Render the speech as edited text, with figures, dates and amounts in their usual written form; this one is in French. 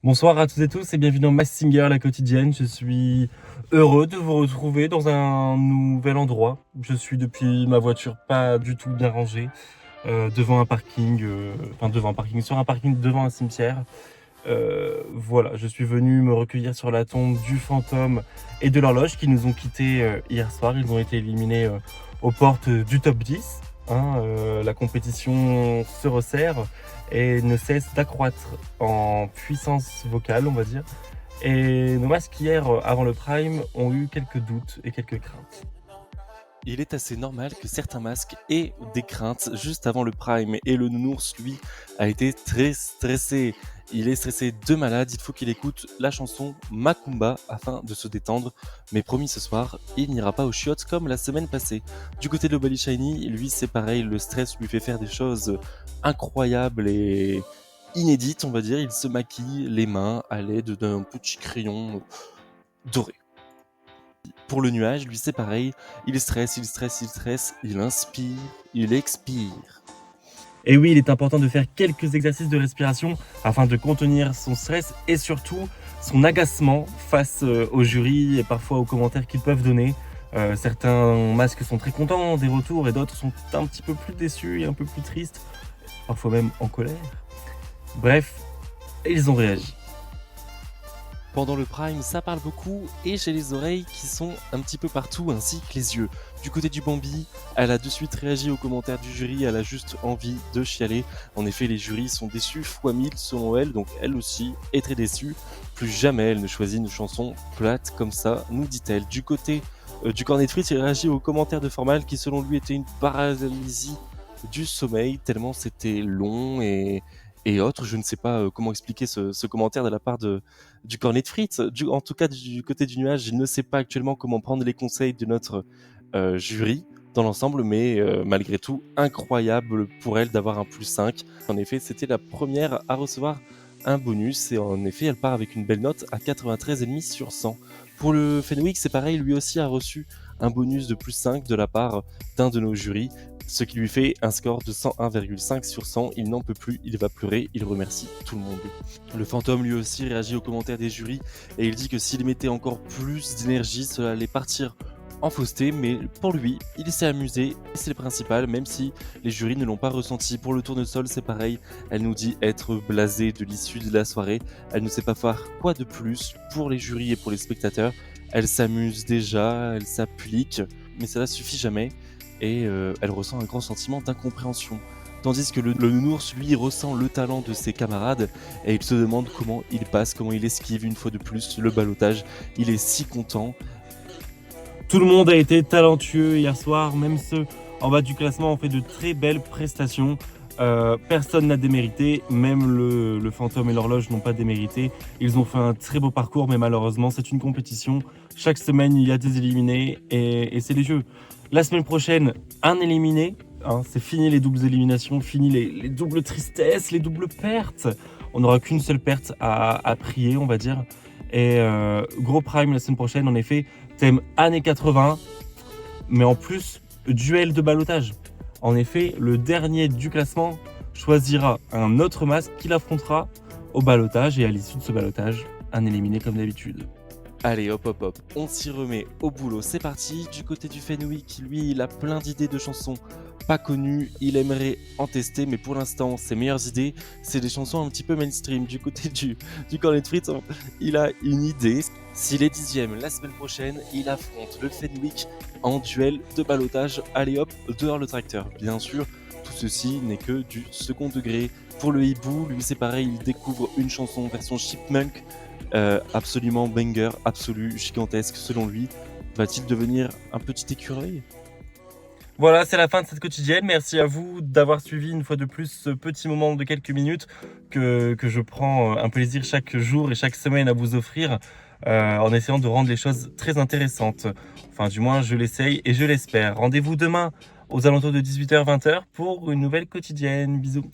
Bonsoir à toutes et tous et bienvenue dans Masked Singer, la quotidienne. Je suis heureux de vous retrouver dans un nouvel endroit. Je suis depuis ma voiture pas du tout bien rangée, devant un parking, sur un parking devant un cimetière. Voilà, je suis venu me recueillir sur la tombe du fantôme et de l'horloge qui nous ont quittés hier soir. Ils ont été éliminés aux portes du top 10. La compétition se resserre et ne cesse d'accroître en puissance vocale, on va dire. Et nos masques hier, avant le prime, ont eu quelques doutes et quelques craintes. Il est assez normal que certains masques aient des craintes juste avant le prime et le nounours, lui, a été très stressé. Il est stressé de malade, il faut qu'il écoute la chanson Macumba afin de se détendre. Mais promis, ce soir, il n'ira pas aux chiottes comme la semaine passée. Du côté de Lobally Shiny, lui c'est pareil, le stress lui fait faire des choses incroyables et inédites, on va dire. Il se maquille les mains à l'aide d'un petit crayon doré. Pour le nuage, lui c'est pareil, il stresse, il inspire, il expire. Et oui, il est important de faire quelques exercices de respiration afin de contenir son stress et surtout son agacement face au jury et parfois aux commentaires qu'ils peuvent donner. Certains masques sont très contents des retours et d'autres sont un petit peu plus déçus et un peu plus tristes, parfois même en colère. Bref, ils ont réagi. Pendant le prime, ça parle beaucoup et j'ai les oreilles qui sont un petit peu partout ainsi que les yeux. Du côté du Bambi, elle a de suite réagi aux commentaires du jury, elle a juste envie de chialer. En effet, les jurys sont déçus fois 1000 selon elle, donc elle aussi est très déçue. Plus jamais elle ne choisit une chanson plate comme ça, nous dit-elle. Du côté du cornet de frites, il réagit aux commentaires de Formal qui selon lui était une paralysie du sommeil tellement c'était long et autres. Je ne sais pas comment expliquer ce commentaire de la part du cornet de frites. En tout cas, du côté du nuage, il ne sait pas actuellement comment prendre les conseils de notre jury dans l'ensemble, mais malgré tout, incroyable pour elle d'avoir un plus 5. En effet, c'était la première à recevoir un bonus et en effet, elle part avec une belle note à 93,5 sur 100. Pour le Fenwick, c'est pareil, lui aussi a reçu un bonus de plus 5 de la part d'un de nos jurys, ce qui lui fait un score de 101,5 sur 100. Il n'en peut plus, il va pleurer, il remercie tout le monde. Le fantôme lui aussi réagit aux commentaires des jurys et il dit que s'il mettait encore plus d'énergie, cela allait partir en fausseté, mais pour lui, il s'est amusé et c'est le principal, même si les jurys ne l'ont pas ressenti. Pour le tournesol, c'est pareil, elle nous dit être blasée de l'issue de la soirée, elle ne sait pas faire quoi de plus pour les jurys et pour les spectateurs. Elle s'amuse déjà, elle s'applique, mais cela suffit jamais et elle ressent un grand sentiment d'incompréhension. Tandis que le nounours, lui, ressent le talent de ses camarades et il se demande comment il passe, comment il esquive une fois de plus le ballottage. Il est si content. Tout le monde a été talentueux hier soir, même ceux en bas du classement ont fait de très belles prestations. Personne n'a démérité, même le fantôme et l'horloge n'ont pas démérité. Ils ont fait un très beau parcours, mais malheureusement c'est une compétition. Chaque semaine il y a des éliminés et c'est les jeux. La semaine prochaine, un éliminé. C'est fini les doubles éliminations, fini les doubles tristesses, les doubles pertes. On n'aura qu'une seule perte à prier, on va dire. Et gros prime la semaine prochaine, en effet, thème années 80, mais en plus, duel de ballottage. En effet, le dernier du classement choisira un autre masque qu'il affrontera au ballottage et à l'issue de ce ballottage, un éliminé comme d'habitude. Allez, hop, hop, hop, on s'y remet au boulot, c'est parti. Du côté du Fenwick, lui, il a plein d'idées de chansons pas connues, il aimerait en tester, mais pour l'instant, ses meilleures idées, c'est des chansons un petit peu mainstream. Du côté du cornet de frites, il a une idée. S'il est 10ème la semaine prochaine, il affronte le Fenwick en duel de ballottage. Allez hop, dehors le tracteur. Bien sûr, tout ceci n'est que du second degré. Pour le hibou, lui c'est pareil, il découvre une chanson version Chipmunk, absolument banger, absolu, gigantesque selon lui. Va-t-il devenir un petit écureuil ? Voilà, c'est la fin de cette quotidienne. Merci à vous d'avoir suivi une fois de plus ce petit moment de quelques minutes que je prends un plaisir chaque jour et chaque semaine à vous offrir en essayant de rendre les choses très intéressantes. Enfin, du moins, je l'essaye et je l'espère. Rendez-vous demain aux alentours de 18h-20h pour une nouvelle quotidienne. Bisous.